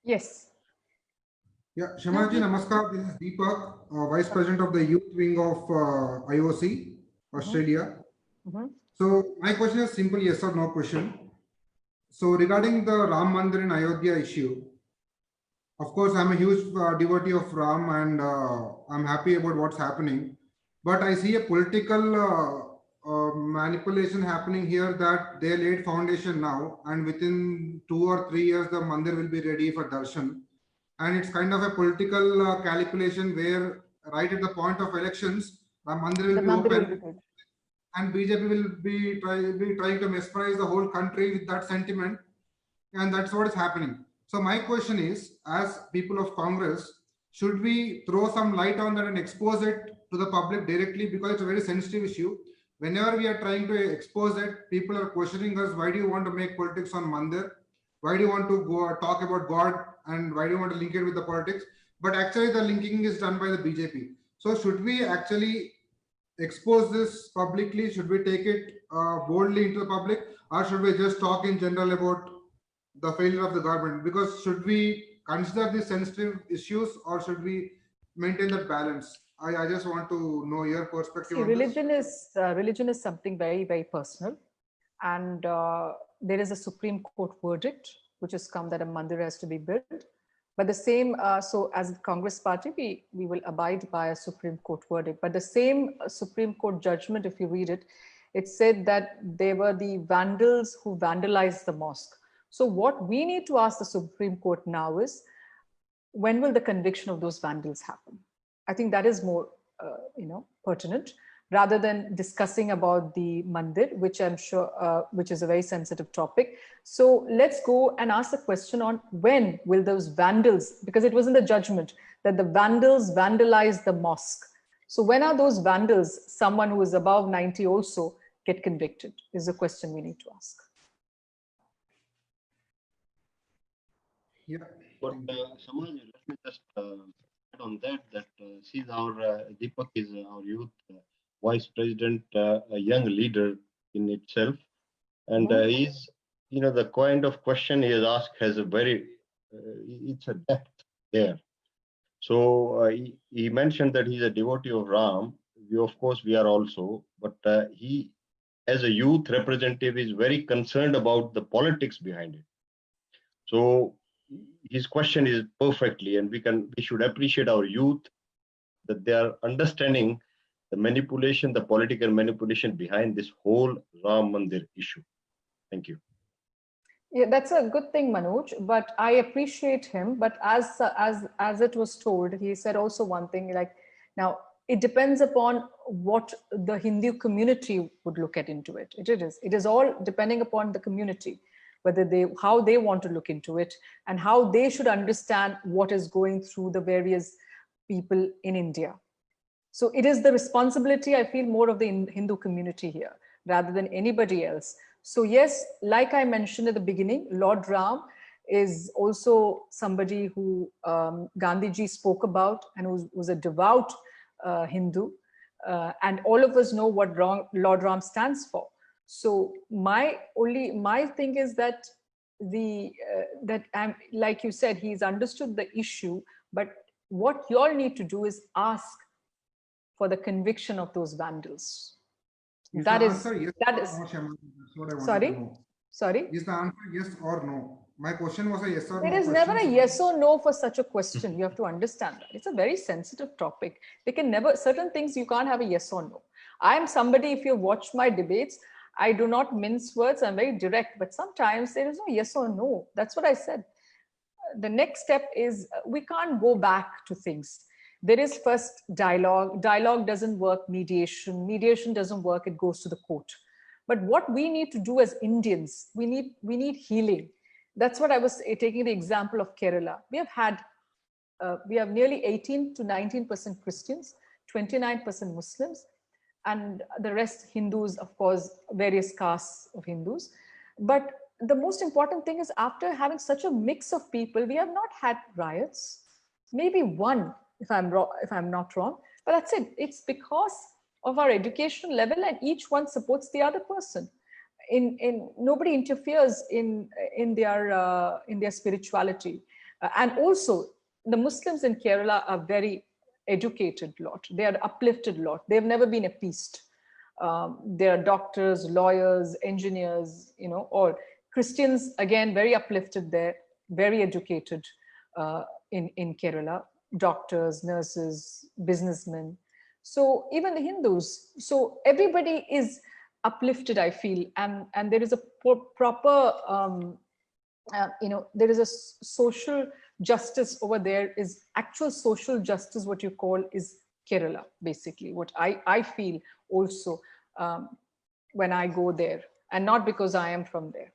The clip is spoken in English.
Yes. Yeah, Shama ji, namaskar. This is Deepak, Vice President of the Youth Wing of IOC, Australia. So my question is simple, yes or no question. So regarding the Ram Mandir in Ayodhya issue, of course, I'm a huge devotee of Ram and I'm happy about what's happening. But I see a political manipulation happening here that they laid foundation now, and within 2 or 3 years, the mandir will be ready for darshan. And it's kind of a political calculation where, right at the point of elections, the mandir will be open, and BJP will be trying to mesmerize the whole country with that sentiment, and that's what is happening. So my question is, as people of Congress, should we throw some light on that and expose it to the public directly, because it's a very sensitive issue. Whenever we are trying to expose it, people are questioning us, why do you want to make politics on Mandir? Why do you want to go talk about God, and why do you want to link it with the politics? But actually the linking is done by the BJP. So should we actually expose this publicly? Should we take it boldly into the public, or should we just talk in general about the failure of the government? Because should we consider these sensitive issues, or should we maintain that balance? I just want to know your perspective. See, on this. religion is something very, very personal, and there is a Supreme Court verdict which has come that a mandir has to be built. But the same, so as a Congress party, we will abide by a Supreme Court verdict. But the same Supreme Court judgment, if you read it, it said that they were the vandals who vandalized the mosque. So what we need to ask the Supreme Court now is, when will the conviction of those vandals happen? I think that is more, pertinent, rather than discussing about the mandir, which I'm sure, which is a very sensitive topic. So let's go and ask the question on when will those vandals, because it was in the judgment that the vandals vandalized the mosque. So when are those vandals, someone who is above 90 also, get convicted, is the question we need to ask. Yeah. But Shama, let me just add on that, since our Deepak is our youth vice president, a young leader in itself, and he's, the kind of question he has asked has a very, it's a depth there. So he mentioned that he's a devotee of Ram. Of course, we are also, but he, as a youth representative, is very concerned about the politics behind it. So his question is perfectly, and we should appreciate our youth, that they are understanding the manipulation, the political manipulation behind this whole Ram Mandir issue. Thank you. Yeah, that's a good thing, Manoj, but I appreciate him. But as it was told, he said also one thing, like, now it depends upon what the Hindu community would look at into it. It is all depending upon the community, whether how they want to look into it, and how they should understand what is going through the various people in India. So it is the responsibility, I feel, more of the Hindu community here, rather than anybody else. So yes, like I mentioned at the beginning, Lord Ram is also somebody who Gandhiji spoke about, and who was a devout Hindu. And all of us know what Lord Ram stands for. So my thing is that like you said, he's understood the issue, but what you all need to do is ask for the conviction of those vandals. That is sorry. Is the answer yes or no? My question was a yes or no. There is never a yes or no for such a question. You have to understand that it's a very sensitive topic. They can never, certain things you can't have a yes or no. I am somebody, if you watch my debates, I do not mince words. I'm very direct, but sometimes there is no yes or no. That's what I said. The next step is we can't go back to things. There is first dialogue. Dialogue doesn't work. Mediation doesn't work. It goes to the court. But what we need to do as Indians, we need healing. That's what I was taking the example of Kerala. We have nearly 18 to 19% Christians, 29% Muslims, and the rest Hindus, of course, various castes of Hindus. But the most important thing is, after having such a mix of people, we have not had riots. Maybe one, if I'm not wrong, but that's it. It's because of our education level, and each one supports the other person. Nobody interferes in their spirituality. And also, the Muslims in Kerala are very educated lot. They are uplifted lot. They've never been appeased. They are doctors, lawyers, engineers, or Christians, again, very uplifted there, very educated in Kerala, doctors, nurses, businessmen. So even the Hindus, so everybody is uplifted, I feel, and there is a proper, there is a social justice over there, is actual social justice, what you call is Kerala, basically, what I feel also when I go there, and not because I am from there.